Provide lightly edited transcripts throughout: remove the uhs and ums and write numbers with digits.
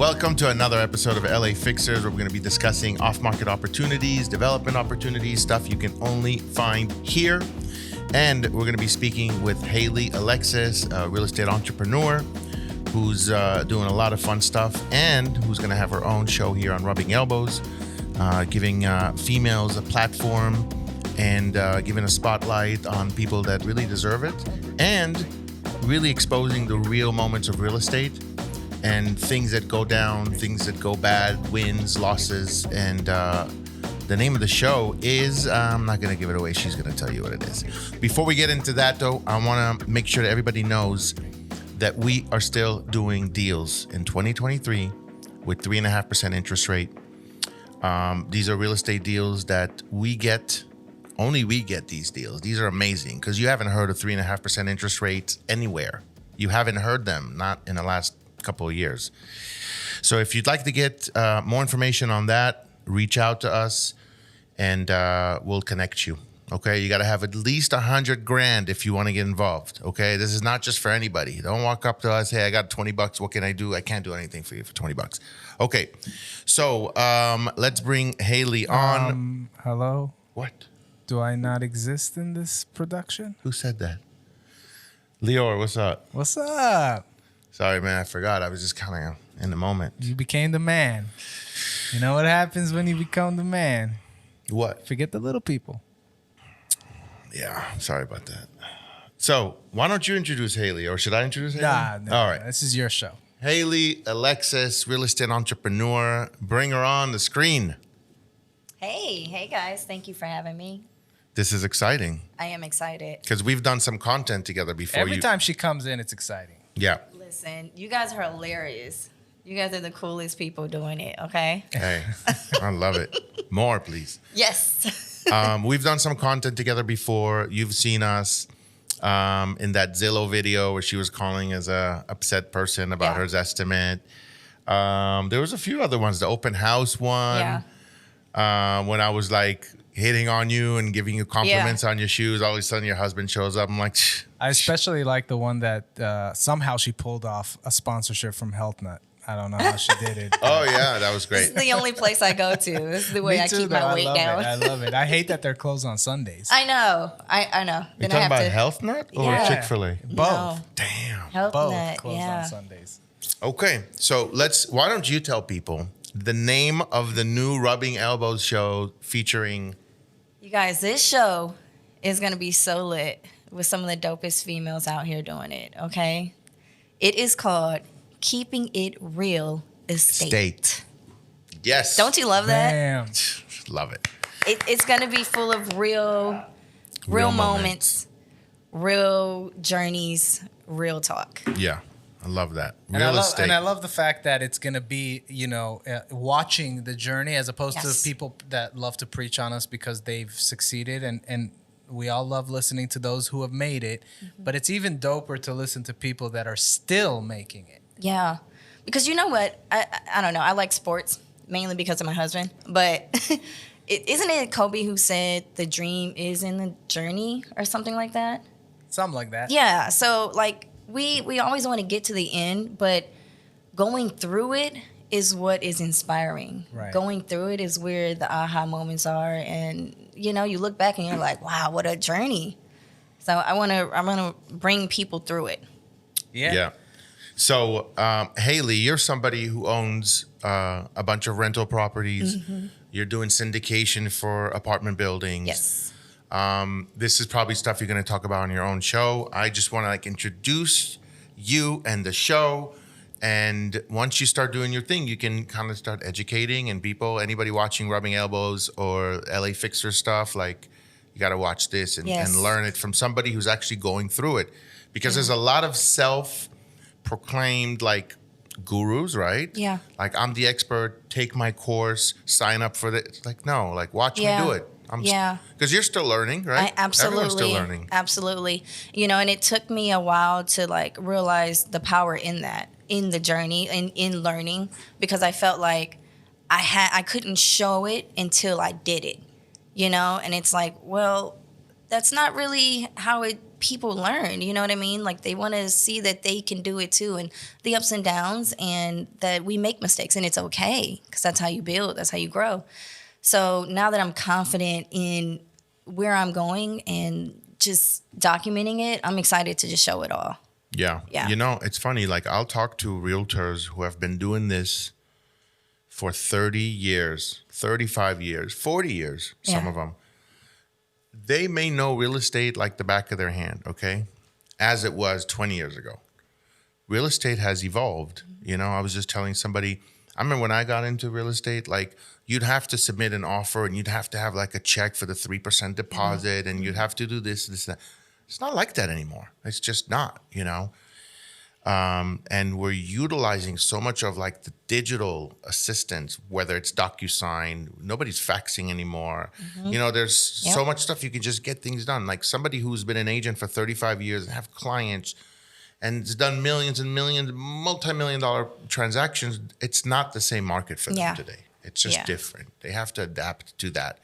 Welcome to another episode of LA Fixers, where we're going to be discussing off-market opportunities, development opportunities, stuff you can only find here. And we're going to be speaking with Haile Alexis, a real estate entrepreneur who's doing a lot of fun stuff and who's going to have her own show here on Rubbing Elbows, giving females a platform and giving a spotlight on people that really deserve it, and really exposing the real moments of real estate and things that go down, things that go bad, wins, losses. And the name of the show is, I'm not going to give it away. She's going to tell you what it is. Before we get into that, though, I want to make sure that everybody knows that we are still doing deals in 2023 with 3.5% interest rate. These are real estate deals that we get. Only we get these deals. These are amazing because you haven't heard of 3.5% interest rates anywhere. You haven't heard them, not in the last couple of years. So if you'd like to get more information on that, reach out to us and we'll connect you. Okay, you got to have at least $100,000 if you want to get involved. Okay, this is not just for anybody. Don't walk up to us, hey, I got $20. What can I do? I can't do anything for you for $20. Okay, so let's bring Haile on. Hello. What? Do I not exist in this production? Who said that? Lior, what's up? What's up? Sorry, man, I forgot. I was just kind of in the moment. You became the man. You know what happens when you become the man? What? Forget the little people. Yeah, sorry about that. So, why don't you introduce Haile, or should I introduce Haile? No. All right. This is your show. Haile Alexis, real estate entrepreneur. Bring her on the screen. Hey guys. Thank you for having me. This is exciting. I am excited. Because we've done some content together before. Every time she comes in, it's exciting. Yeah. Listen, you guys are hilarious. You guys are the coolest people doing it, okay? Hey, I love it. More, please. Yes. We've done some content together before. You've seen us in that Zillow video where she was calling as a upset person about her estimate. There was a few other ones. The open house one. Yeah. When I was like hitting on you and giving you compliments on your shoes, all of a sudden your husband shows up. I'm like, I especially like the one that somehow she pulled off a sponsorship from Health Nut. I don't know how she did it. oh yeah, that was great. This is the only place I go to. This is the way I keep my weight down. I love it. I hate that they're closed on Sundays. I know. I know. You talking about Health Nut or Yeah. Chick-fil-A? Both. No. Damn. Health Both Nut, closed yeah. on Sundays. Okay, so why don't you tell people the name of the new Rubbing Elbows show featuring... You guys, this show is going to be so lit with some of the dopest females out here doing it, okay? It is called Keeping It Real Estate. Yes. Don't you love that? Damn. Love it. It's going to be full of real moments, real journeys, real talk. Yeah, I love that. And Real estate. And I love the fact that it's going to be, watching the journey as opposed Yes. to people that love to preach on us because they've succeeded. And we all love listening to those who have made it. Mm-hmm. But it's even doper to listen to people that are still making it. Yeah. Because you know what? I don't know. I like sports, mainly because of my husband. But isn't it Kobe who said the dream is in the journey or something like that? Something like that. Yeah. So, like, we always want to get to the end, but going through it is what is inspiring. Right. Going through it is where the aha moments are. And, you look back and you're like, wow, what a journey. So I want to bring people through it. Yeah. So, Haile, you're somebody who owns a bunch of rental properties. Mm-hmm. You're doing syndication for apartment buildings. Yes. This is probably stuff you're going to talk about on your own show. I just want to introduce you and the show. And once you start doing your thing, you can kind of start educating and people, anybody watching Rubbing Elbows or LA Fixer stuff, you got to watch this and learn it from somebody who's actually going through it. Because there's a lot of self-proclaimed gurus, right? Yeah. I'm the expert, take my course, sign up for it. It's no, watch me do it. Because you're still learning, right? Absolutely. Everyone's still learning. Absolutely. And it took me a while to realize the power in that, in the journey and in learning, because I felt like I couldn't show it until I did it, and it's well, that's not really how people learn. You know what I mean? Like they want to see that they can do it too, and the ups and downs, and that we make mistakes, and it's okay because that's how you build. That's how you grow. So now that I'm confident in where I'm going and just documenting it, I'm excited to just show it all. Yeah. Yeah. You know, it's funny. Like I'll talk to realtors who have been doing this for 30 years, 35 years, 40 years, some of them. They may know real estate like the back of their hand, okay? As it was 20 years ago. Real estate has evolved. You know, I was just telling somebody, I remember when I got into real estate, like you'd have to submit an offer and you'd have to have like a check for the 3% deposit and you'd have to do this, that. It's not like that anymore. It's just not, you know? And we're utilizing so much of like the digital assistance, whether it's DocuSign, nobody's faxing anymore. You know, there's so much stuff you can just get things done. Like somebody who's been an agent for 35 years and have clients and has done millions and millions, multi-million-dollar transactions, it's not the same market for them today. It's just different. They have to adapt to that.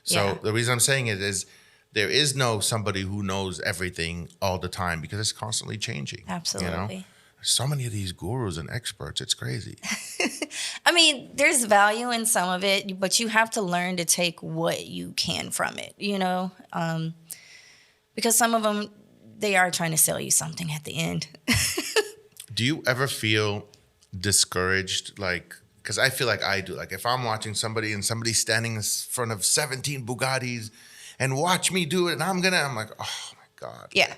So the reason I'm saying it is there is no somebody who knows everything all the time because it's constantly changing. Absolutely. You know? There's so many of these gurus and experts. It's crazy. I mean, there's value in some of it, but you have to learn to take what you can from it, you know? Because some of them, they are trying to sell you something at the end. Do you ever feel discouraged? Like, because I feel like I do. Like if I'm watching somebody and somebody's standing in front of 17 Bugattis and watch me do it, and I'm like, oh my God. Yeah.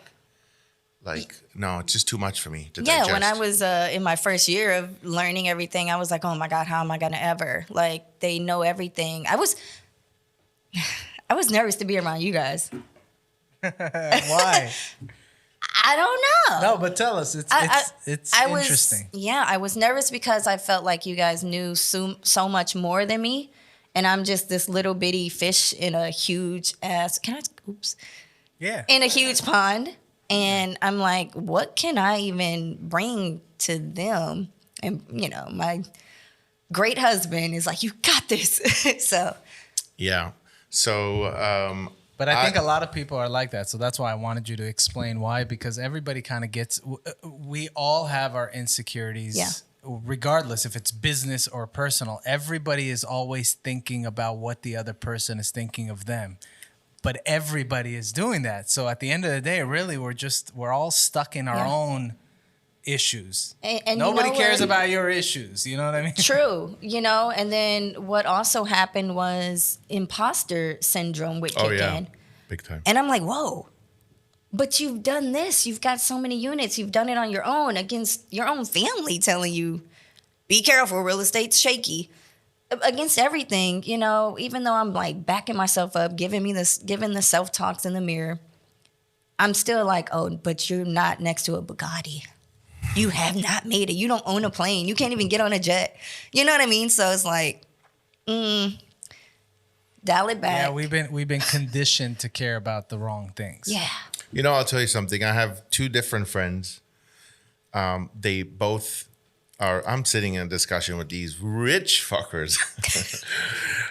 Like, no, it's just too much for me to digest. Yeah, when I was in my first year of learning everything, I was like, oh my God, how am I gonna ever? Like, they know everything. I was nervous to be around you guys. Why? I don't know. No, but tell us. It's interesting. I was nervous because I felt like you guys knew so much more than me. And I'm just this little bitty fish in a huge ass, in a huge pond. And I'm like, what can I even bring to them? And, you know, my great husband is like, you got this. So. Yeah. So. But I think a lot of people are like that. So that's why I wanted you to explain why, because everybody kind of gets, we all have our insecurities. Yeah. Regardless if it's business or personal, everybody is always thinking about what the other person is thinking of them. But everybody is doing that. So at the end of the day, really, we're all stuck in our own issues. And nobody cares about your issues. You know what I mean? True. You know, and then what also happened was imposter syndrome would kick in. Big time. And I'm like, whoa. But you've done this. You've got so many units. You've done it on your own against your own family telling you, be careful, real estate's shaky. Against everything, you know, even though I'm like backing myself up, giving the self-talks in the mirror, I'm still like, oh, but you're not next to a Bugatti. You have not made it. You don't own a plane. You can't even get on a jet. You know what I mean? So it's like, dial it back. Yeah, we've been conditioned to care about the wrong things. Yeah. You know, I'll tell you something. I have two different friends. They both are. I'm sitting in a discussion with these rich fuckers.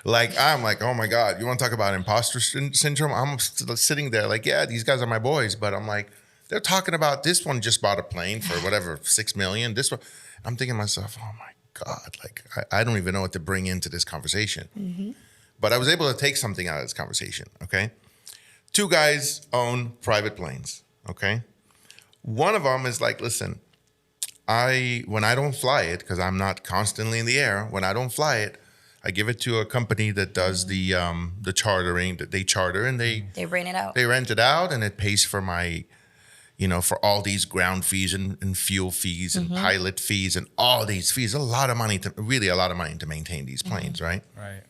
I'm like, oh my God, you want to talk about imposter syndrome? I'm sitting there like, yeah, these guys are my boys. But I'm like, they're talking about this one just bought a plane for whatever, $6 million. This one, I'm thinking to myself, oh my God, like I don't even know what to bring into this conversation. Mm-hmm. But I was able to take something out of this conversation, okay? Two guys own private planes, okay? One of them is like, listen, when I don't fly it, because I'm not constantly in the air, when I don't fly it, I give it to a company that does the chartering, that they charter and they rent it out. They rent it out and it pays for my, for all these ground fees and fuel fees and pilot fees and all these fees. A lot of money to maintain these planes, right? Right.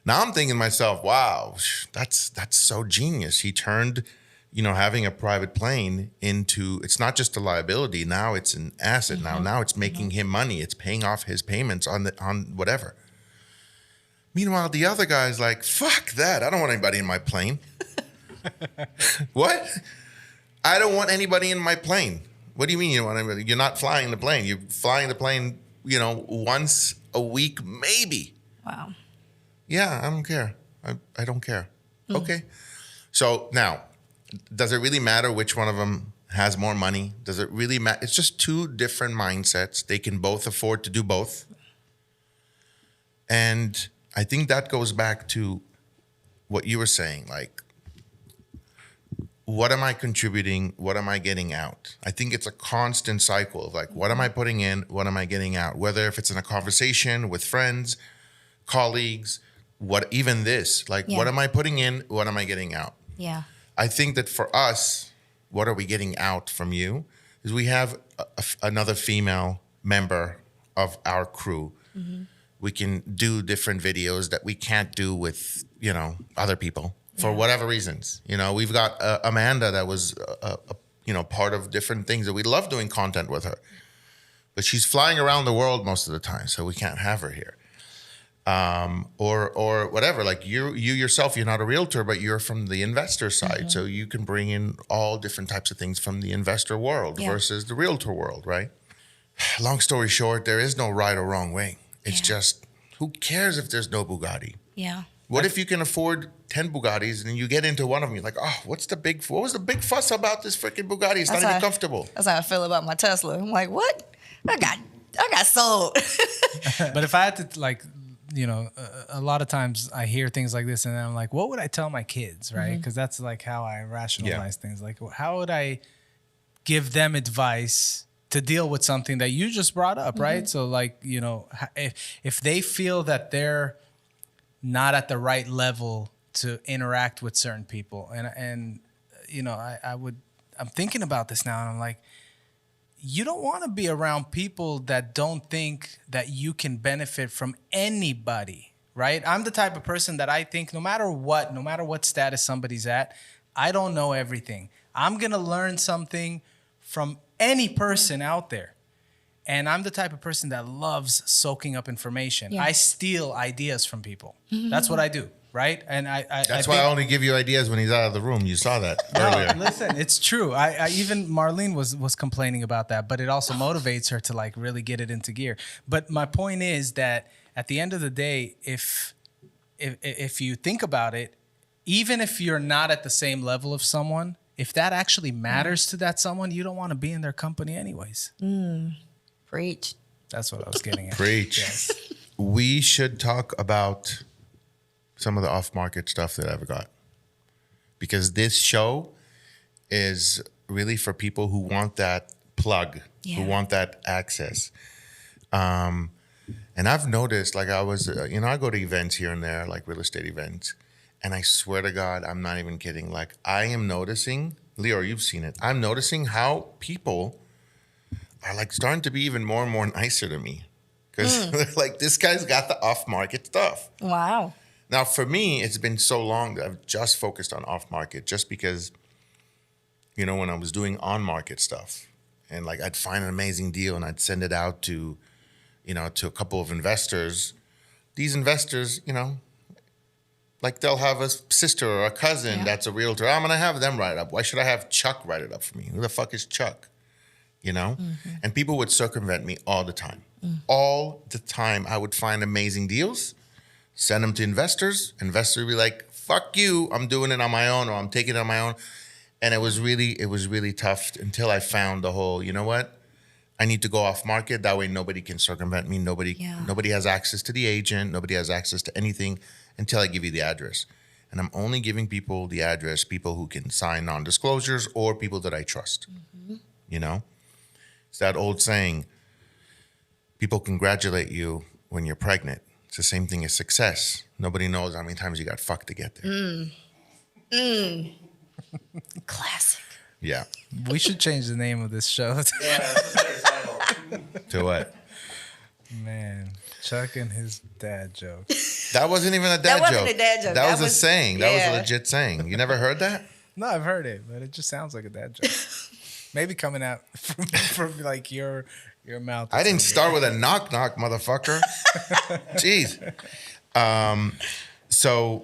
Now I'm thinking to myself, wow, that's so genius. He turned, having a private plane into, it's not just a liability. Now it's an asset. Now it's making him money. It's paying off his payments on whatever. Meanwhile, the other guy's like, fuck that. I don't want anybody in my plane. What? I don't want anybody in my plane. What do you mean you don't want anybody? You're not flying the plane. You're flying the plane, once a week, maybe. Wow. Yeah, I don't care. I don't care. Okay. So now, Does it really matter which one of them has more money? Does it really matter? It's just two different mindsets. They can both afford to do both. And I think that goes back to what you were saying, like, what am I contributing? What am I getting out? I think it's a constant cycle of like, what am I putting in? What am I getting out? Whether if it's in a conversation with friends, colleagues, even this, like, what am I putting in? What am I getting out? Yeah. I think that for us, what are we getting out from you? Is we have another female member of our crew. Mm-hmm. We can do different videos that we can't do with, other people for whatever reasons. We've got Amanda that was, part of different things that we love doing content with her. But she's flying around the world most of the time, so we can't have her here. Or whatever, like you yourself, you're not a realtor, but you're from the investor side. So you can bring in all different types of things from the investor world versus the realtor world, right? Long story short, there is no right or wrong way. It's just, who cares if there's no Bugatti? Yeah. What if you can afford 10 Bugattis and you get into one of them, you're like, oh, what was the big fuss about this freaking Bugatti? It's not even comfortable. That's how I feel about my Tesla. I'm like, what? I got sold. But if I had to a lot of times I hear things like this and I'm like, what would I tell my kids, right? Because that's like how I rationalize things. Like, how would I give them advice to deal with something that you just brought up, right? So like, if they feel that they're not at the right level to interact with certain people, and I'm thinking about this now and I'm like, you don't want to be around people that don't think that you can benefit from anybody, right? I'm the type of person that I think no matter what status somebody's at, I don't know everything. I'm going to learn something from any person out there. And I'm the type of person that loves soaking up information. I steal ideas from people. That's what I do. Right, and that's why I only give you ideas when he's out of the room. You saw that earlier. Listen, it's true. I even Marlene was complaining about that, but it also motivates her to like really get it into gear. But my point is that at the end of the day, if you think about it, even if you're not at the same level of someone, if that actually matters to that someone, you don't want to be in their company anyways. Preach. That's what I was getting at. Preach. Yes. We should talk about some of the off-market stuff that I've got, because this show is really for people who want that plug, who want that access. And I've noticed, like I was, I go to events here and there, like real estate events, and I swear to God, I'm not even kidding. Like I am noticing, Leo, you've seen it. I'm noticing how people are like starting to be even more and more nicer to me, because they're like, this guy's got the off-market stuff. Wow. Now, for me, it's been so long that I've just focused on off-market, just because, when I was doing on-market stuff and like I'd find an amazing deal and I'd send it out to, to a couple of investors. These investors, like they'll have a sister or a cousin that's a realtor. I'm going to have them write it up. Why should I have Chuck write it up for me? Who the fuck is Chuck? And people would circumvent me all the time. All the time. I would find amazing deals. Send them to investors. Investors would be like, fuck you, I'm doing it on my own, or I'm taking it on my own. And it was really tough until I found the whole, you know what? I need to go off market. That way nobody can circumvent me. Nobody has access to the agent. Nobody has access to anything until I give you the address. And I'm only giving people the address, people who can sign non-disclosures or people that I trust. It's that old saying, people congratulate you when you're pregnant. It's the same thing as success. Nobody knows how many times you got fucked to get there. Classic. Yeah. We should change the name of this show. To what? Man, Chuck and his dad joke. That wasn't even a dad joke. That wasn't a dad joke. That was a saying. That was a legit saying. You never heard that? No, I've heard it, but it just sounds like a dad joke. Maybe coming out from like your mouth. I didn't start with a knock knock, motherfucker. Jeez. So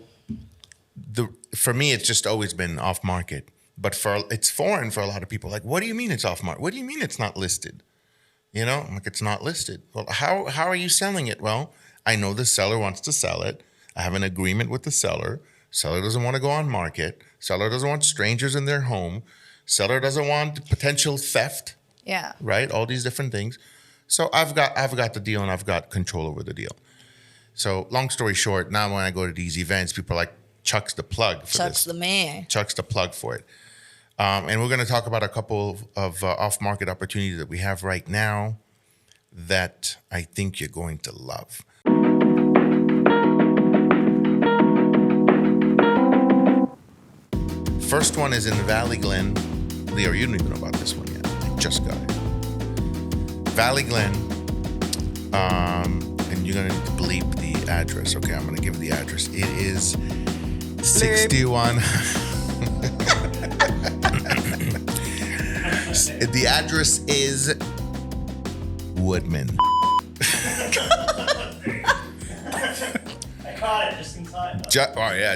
for me, it's just always been off market. But it's foreign for a lot of people. Like, what do you mean it's off market? What do you mean it's not listed? I'm like, it's not listed. Well, how are you selling it? Well, I know the seller wants to sell it. I have an agreement with the seller. Seller doesn't want to go on market. Seller doesn't want strangers in their home. Seller doesn't want potential theft. Yeah. Right? All these different things. So I've got the deal and I've got control over the deal. So long story short, now when I go to these events, people are like, Chuck's the plug for Chuck's this. the man. Chuck's the plug for it. And we're going to talk about a couple of off-market opportunities that we have right now that I think you're going to love. First one is in Valley Glen. Leo, you don't even know about this one yet. I just got it. Valley Glen. And you're going to need to bleep the address. Okay, I'm going to give the address. It is 61. The address is Woodman. I caught it just in time.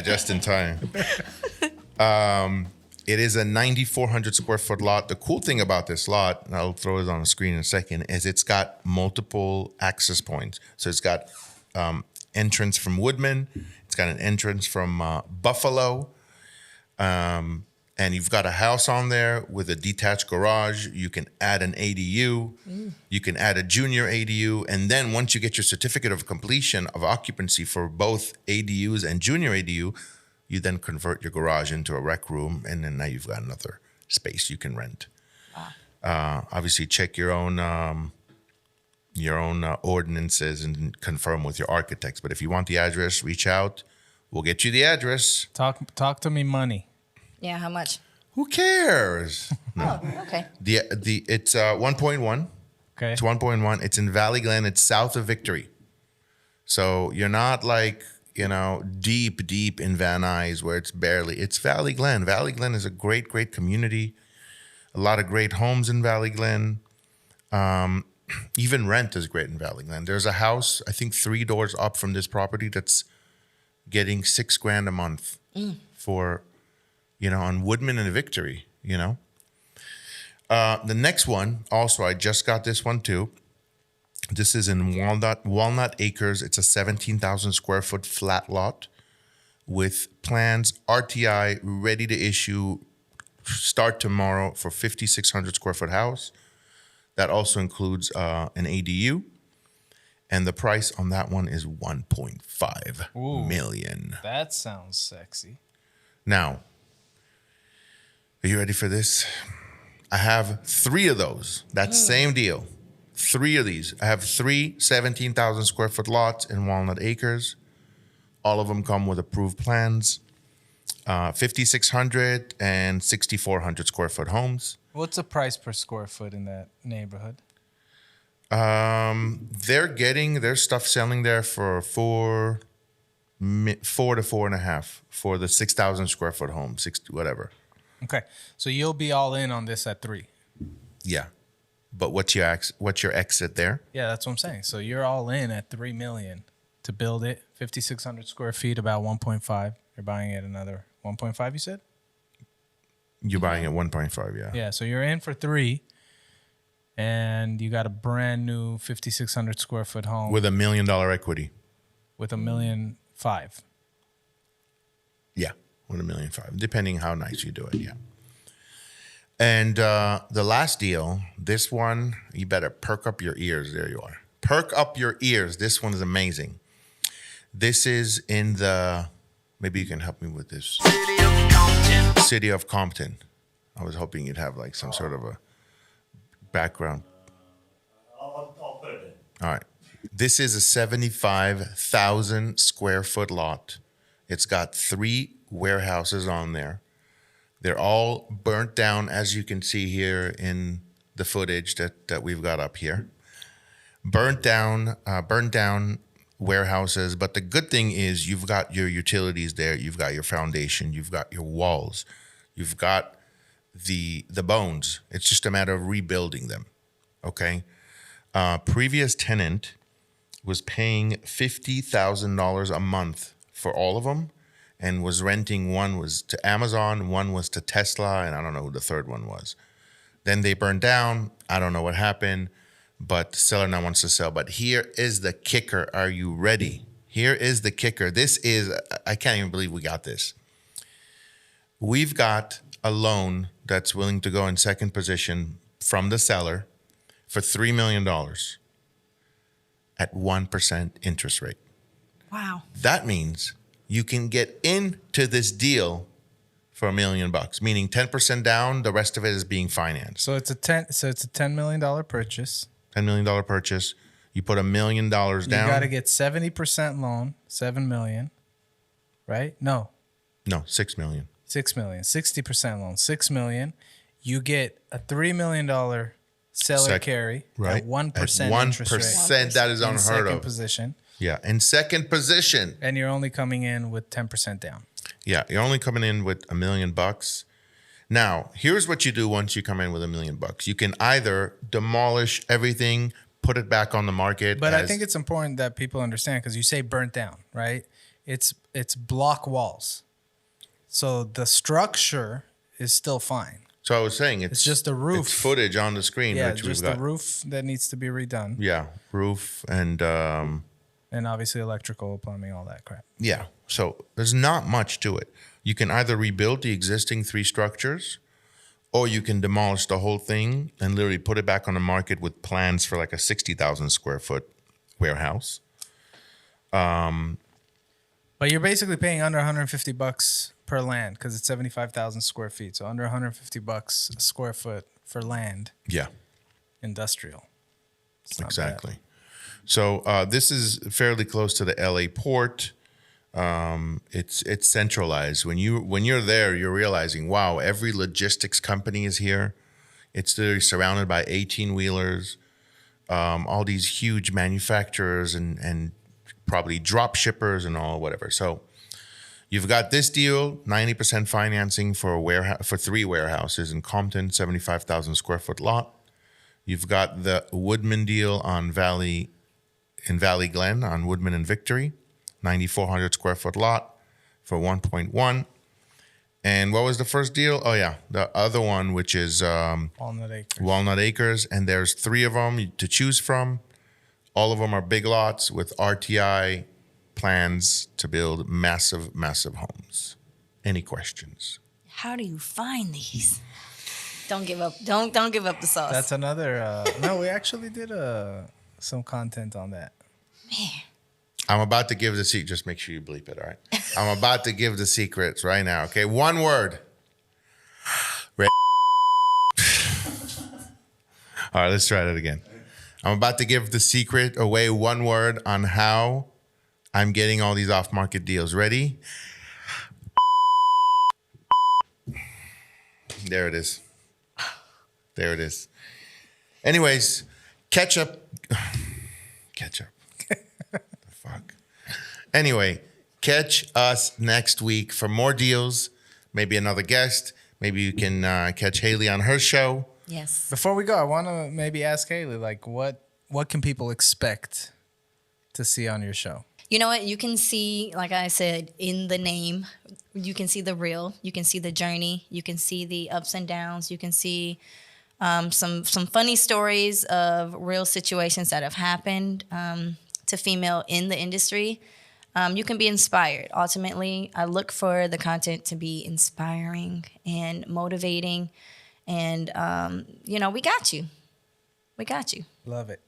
Just in time. It is a 9,400 square foot lot. The cool thing about this lot, and I'll throw it on the screen in a second, is it's got multiple access points. So it's got entrance from Woodman. It's got an entrance from Buffalo. And you've got a house on there with a detached garage. You can add an ADU. You can add a junior ADU. And then once you get your certificate of completion of occupancy for both ADUs and junior ADU, you then convert your garage into a rec room. And then now you've got another space you can rent. Wow. Obviously, check your own ordinances and confirm with your architects. But if you want the address, reach out. We'll get you the address. Talk to me money. Yeah, how much? Who cares? No. Oh, okay. It's 1.1. Okay. It's 1.1. It's in Valley Glen. It's south of Victory. So you're not like, deep in Van Nuys where it's Valley Glen. Valley Glen is a great, great community. A lot of great homes in Valley Glen. Even rent is great in Valley Glen. There's a house, I think 3 doors up from this property that's getting $6,000 a month for, on Woodman and Victory, The next one, also, I just got this one too. This is in Walnut Acres. It's a 17,000 square foot flat lot with plans, RTI, ready to issue, start tomorrow for 5,600 square foot house. That also includes an ADU. And the price on that one is $1.5 million. That sounds sexy. Now, are you ready for this? I have 3 of those. That same deal. 3 of these. I have 3 17,000 square foot lots in Walnut Acres. All of them come with approved plans. 5,600 and 6,400 square foot homes. What's the price per square foot in that neighborhood? Their stuff selling there for 4 to 4.5 for the 6,000 square foot home, 6 whatever. Okay, so you'll be all in on this at 3. Yeah, but what's your exit there? Yeah, that's what I'm saying. So you're all in at $3 million to build it, 5,600 square feet, about 1.5. You're buying it another 1.5. You said? You're buying at 1.5. Yeah. Yeah, so you're in for 3. And you got a brand new 5,600 square foot home With $1 million equity. with $1.5 million. Yeah, with $1.5 million, depending how nice you do it. Yeah. And the last deal, this one, you better perk up your ears. There you are. Perk up your ears. This one is amazing. This is in maybe you can help me with this. City of Compton. I was hoping you'd have like some sort of a background. I'll put it in. All right. This is a 75,000 square foot lot. It's got 3 warehouses on there. They're all burnt down, as you can see here in the footage that we've got up here. Burnt down warehouses. But the good thing is you've got your utilities there. You've got your foundation. You've got your walls. You've got the bones. It's just a matter of rebuilding them. Okay. Previous tenant was paying $50,000 a month for all of them, and was renting. One was to Amazon, one was to Tesla, and I don't know who the third one was. Then they burned down. I don't know what happened, but the seller now wants to sell. But here is the kicker. Are you ready? here is the kicker. This is, I can't even believe we got this. We've got a loan that's willing to go in second position from the seller for $3 million at 1% interest rate. Wow. That means you can get into this deal for $1 million, meaning 10% down, the rest of it is being financed. So it's a $10 million purchase. $10 million purchase. You put $1 million down. You got to get 70% loan, $7 million, right? No, 6 million. 6 million, 60% loan, 6 million. You get a $3 million seller carry right. at 1% At interest rate. 1%, that is In unheard second of. position, Yeah, in second position. and you're only coming in with 10% down. Yeah, you're only coming in with $1 million. Now, here's what you do once you come in with $1 million. You can either demolish everything, put it back on the market. But I think it's important that people understand, because you say burnt down, right? It's block walls. So the structure is still fine. So I was saying it's just the roof. It's footage on the screen. Yeah, which just we've got. the roof that needs to be redone. Yeah, roof and obviously electrical, plumbing, all that crap. yeah. So there's not much to it. You can either rebuild the existing 3 structures, or you can demolish the whole thing and literally put it back on the market with plans for like a 60,000 square foot warehouse. But you're basically paying under $150 per land, because it's 75,000 square feet. So under $150 a square foot for land, Yeah, industrial. It's not exactly. So this is fairly close to the LA port. It's centralized. When you're there, you're realizing, wow, every logistics company is here. It's literally surrounded by 18-wheelers, all these huge manufacturers and probably drop shippers and all whatever. So you've got this deal, 90% financing for a warehouse, for 3 warehouses in Compton, 75,000 square foot lot. You've got the Woodman deal in Valley Glen on Woodman and Victory, 9,400 square foot lot for 1.1. And what was the first deal? Oh yeah, the other one, which is Walnut Acres, and there's 3 of them to choose from. All of them are big lots with RTI plans to build massive, massive homes. Any questions? How do you find these? Don't give up. Don't give up the sauce. That's another. No, we actually did some content on that. Man. I'm about to give the secret. Just make sure you bleep it, all right? I'm about to give the secrets right now, okay? One word. All right, let's try that again. I'm about to give the secret away, one word, on how I'm getting all these off-market deals. Ready? There it is. There it is. Anyways, ketchup. The fuck. Anyway, catch us next week for more deals. Maybe another guest. Maybe you can catch Haile on her show. Yes. Before we go, I want to maybe ask Haile, like, what can people expect to see on your show? You know what? You can see, like I said, in the name, you can see the real, you can see the journey, you can see the ups and downs, you can see some funny stories of real situations that have happened to female in the industry. You can be inspired. Ultimately, I look for the content to be inspiring and motivating. And, we got you. We got you. Love it.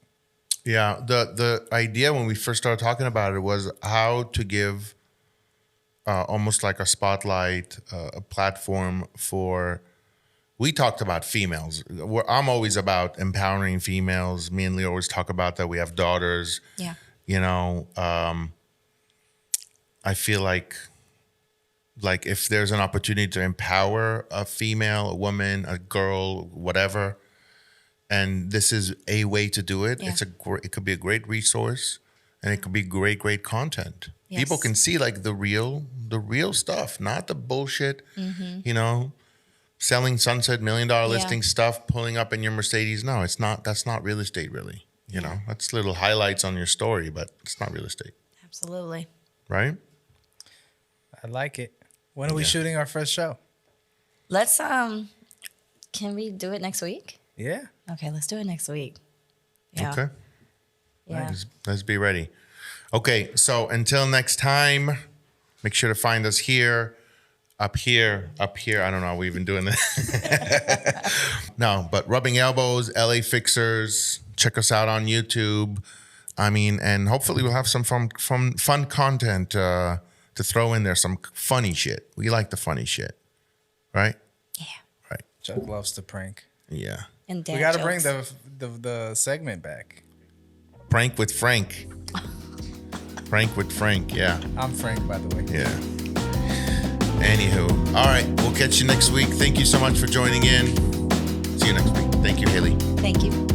Yeah, the idea when we first started talking about it was how to give almost like a spotlight, a platform for. We talked about females. I'm always about empowering females. Me and Leo always talk about that. We have daughters. Yeah. I feel like if there's an opportunity to empower a female, a woman, a girl, whatever, and this is a way to do it, Yeah. it could be a great resource, and it could be great content. Yes. People can see like the real stuff, not the bullshit, selling sunset $1 million listing stuff, pulling up in your Mercedes. No, it's not. That's not real estate, really. That's little highlights on your story, but it's not real estate. Absolutely. Right? I like it. When are we shooting our first show? Let's, can we do it next week? Yeah. Okay, let's do it next week. Yeah. Okay. Yeah. Let's be ready. Okay, so until next time, make sure to find us here, up here. I don't know how we've been doing this. No, but Rubbing Elbows, LA Fixers. Check us out on YouTube. I mean, and hopefully we'll have some fun content to throw in there, some funny shit. We like the funny shit, right? Yeah. Right. Chuck loves to prank. Yeah. And We got to bring the segment back. Prank with Frank. Prank with Frank, yeah. I'm Frank, by the way. Yeah. Anywho. All right. We'll catch you next week. Thank you so much for joining in. See you next week. Thank you, Haley. Thank you.